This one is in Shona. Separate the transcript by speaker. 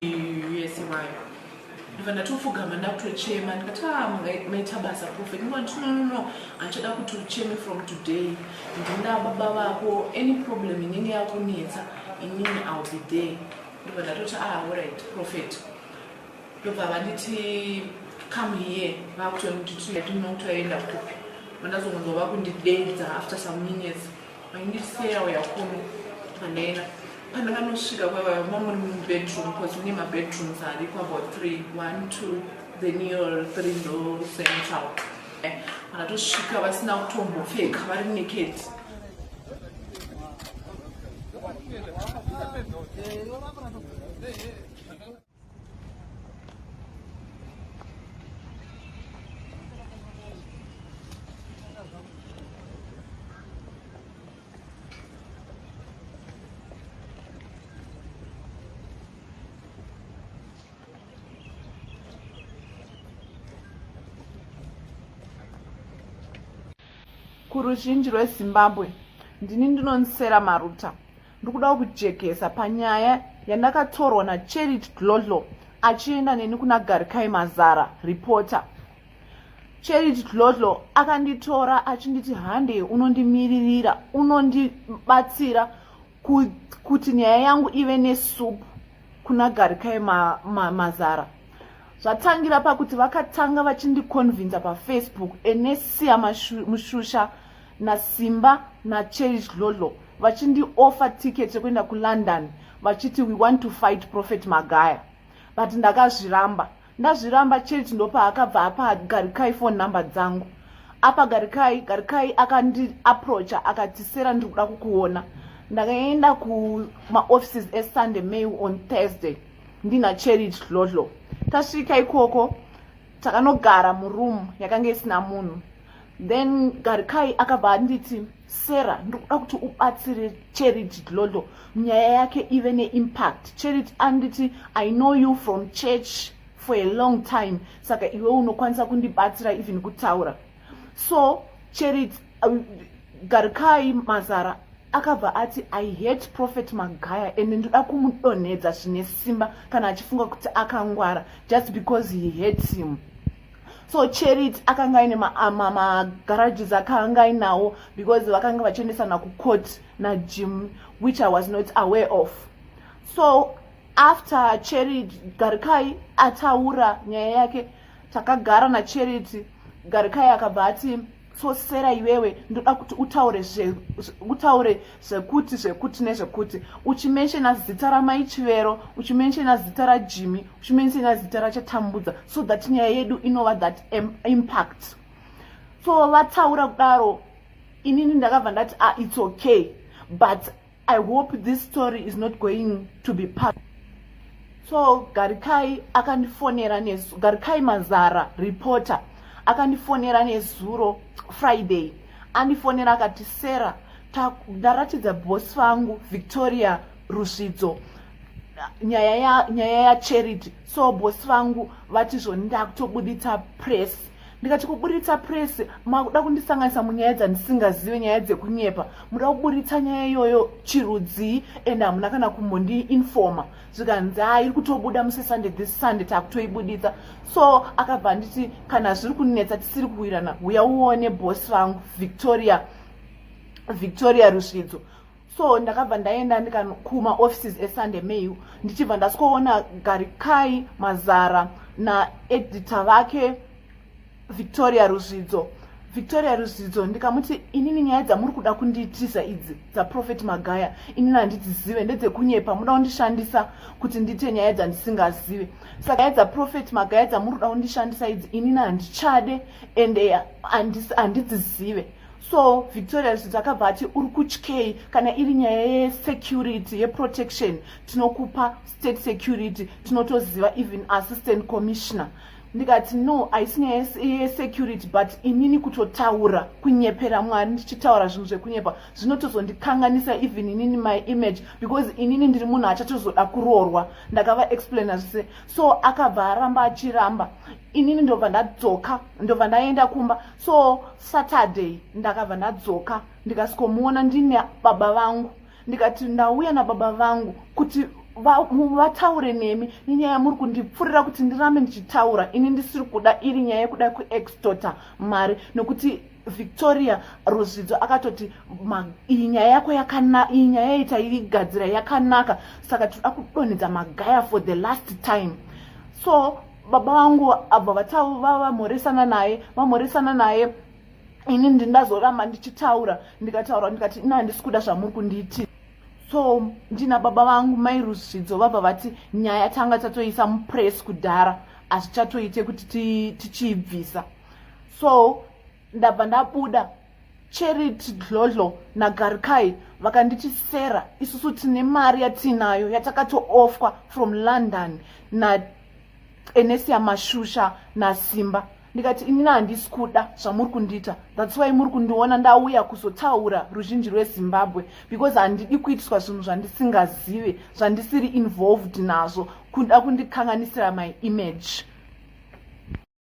Speaker 1: Yes, why? Ndivana tofugama ndakutochema ndikati maita basa prophet ndikati no anchoda kuti ucheme from today ndinda baba vako any problem inenge yakunetsa inini I'll be there. Ndivana toti alright prophet ndobva vanditi come here vakutoenda kupi vandazongonzwa vakundidedza after some minutes vanditi Sarah uyakunu vandaenda pandanosvika kwavamamuri mubedroom because mune mabedrooms ariko about 3 1 2 then you're 3 ndo central vanatosvika vasina kutombopfeka vari naked. Kuruzhinji rweZimbabwe ndini ndinonsera Maruta ndikuda kujekesa panyaya yandakatorwa naCharity Dlodlo achienda neni kuna Garikai Mazara reporter. Charity Dlodlo akanditora achinditi hande unondimiririra unondibatsira kuti nyaya yangu ive nesupu kuna Garikai Mazara. Zvatangira pakuti vakatanga vachindiconvinza paFacebook enesiya Mushusha naSimba naCharity Dlodlo vachindi-offer ticket yekuenda kuLondon vachiti we want to fight Prophet Magaya, but ndakazviramba. Ndazviramba Charity ndopa akabva apa Garikai phone number dzangu. Apa Garikai akandi-approacha akati Sarah ndikuda kukuona. Ndakaenda kuma-offices eSunday Mail on Thursday ndina Charity Dlodlo. Tasvika ikoko takanogara muroom yakanga isina munhu. Then Garikai akabva anditi Sarah ndikuda kuti ubatsire Charity Dlodlo nyaya yake ive neimpact. Charity anditi I know you from church for a long time saka iwe unokwanisa kundibatsira even kutaura. So Charity Garikai Mazara akabva ati I hate Prophet Magaya and ndoda kumudonhedza zvine simba kana achifunga kuti akangwara just because he hates him. So Charity akanga ine magarages akanga ainawo because vakanga vachiendesana kucourt naJim which I was not aware of. So after Charity Garikai ataura nyaya yake takagara naCharity. Garikai akabva ati so Sarah iwewe ndoda kuti utaure zvekuti nezvekuti uchimenshena zita ramai Chivero, uchimenshena zita raJimmy, uchimenshena zita raChatambudza so that nyaya yedu inova that impact. So vataura kudaro inini ndakabva ndati it's okay but I hope this story is not going to be part. So Garikai akandifonera Garikai Mazara reporter akandifonera nezuro Friday andifonera akati Sarah ndaratidza boss vangu Victoria Rusvidzo nyaya ya Charity. So boss vangu vati zvonda kutobuditsa press. Ndikati kubuditsa press makuda kundisanganisa munyaya dzandisingazive nyaya dzekunyepa muda kubuditsa nyaya iyoyo chirudzi and hamuna kana kumbondi informa zvikanzi iri kutobuda musi Sunday this Sunday takutoibuditsa. So akabva nditi kana zviri kunetsa tisiri kuwirana uya uone boss vangu Victoria Rusvidzo. So ndakabva ndaenda ndikakuma offices eSunday Mail ndichibva ndasikoona Garikai Mazara naeditor vake Victoria Rusvidzo ndikamuti inini nyaya dzamuri kuda kundiitisa idzi dzaProphet Magaya inini handidzizive ndedzekunyepa muda kundishandisa kuti ndite nyaya dzandisingazive saka nyaya dzaProphet Magaya dzamuri kuda kundishandisa idzi inini handichade ende handidzizive. So Victoria Rusvidzo akabva ati uri kutyei kana iri nyaya yesecurity yeprotection tinokupa state security tinotoziva even assistant commissioner. Ndikati no haisi nyaya yesecurity but inini kutotaura kunyepera Mwari ndichitaura zvinhu zvekunyepa zvinotozondikanganisa even inini my image because inini ndiri munhu achatozoda kuroorwa ndakava explaina zvese. So akabva aramba achiramba inini ndobva ndadzoka ndobva ndaenda kumba. So Saturday ndakabva ndadzoka ndikasikomuona ndine baba vangu ndikati ndauya nababa vangu kuti vataure nemi nenyaya muri kundipfurira kuti ndirambe ndichitaura ini ndisiri kuda iri nyaya yekuda kuextorta mari, nokuti Victoria Rozvidzo akatoti iyi nyaya yako iyi nyaya yaitaigadzira yakanaka, saka tinoda kudonhedza magaya for the last time. So baba vangu abva vamhoresana naye ini ndindazoramba ndichitaura ndikati ina handisi kuda zvamuri kundiitira. So ndina baba vangu mai Rozvidzo vabva vati nyaya tanga tatoisa mupress kudhara hazvichatoite kuti tichiibvisa. So ndabva ndabuda Charity Dlodlo naGarikai vakanditi Sera, isusu tine mari yatinayo yatakatoofwa from London naEnesia Mashusha naSimba. Ndikati inini handisi kuda zvamuri kundiita, that's why muri kundiona ndauya kuzotaura ruzhinji rweZimbabwe, because handidi kuitiswa zvinhu zvandisingazive zvandisiri involved nazvo kuda kundikanganisira my image.